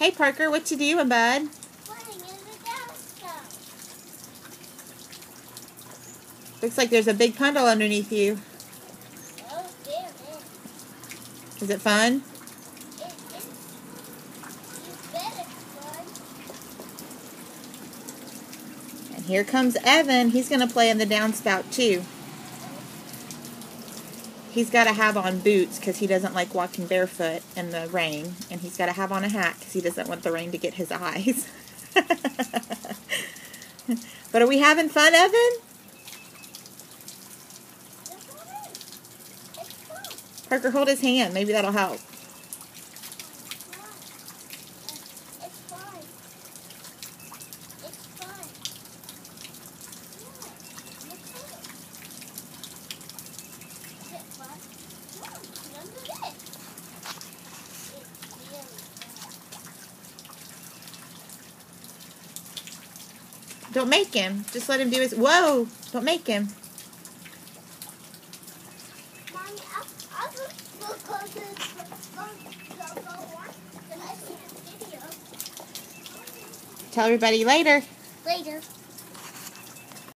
Hey Parker, what you doing, bud? Playing in the downspout. Looks like there's a big puddle underneath you. Oh, damn it. Is it fun? You bet it's fun. And here comes Evan. He's going to play in the downspout too. He's got to have on boots because he doesn't like walking barefoot in the rain. And he's got to have on a hat because he doesn't want the rain to get his eyes. But are we having fun, Evan? It's fun. Parker, hold his hand. Maybe that'll help. It's fun. It's fun. Is it fun? No, none of it. It's really fun. Don't make him. Just let him do his... Whoa! Don't make him. Mommy, I'll just go to watch the next video. Tell everybody later. Later.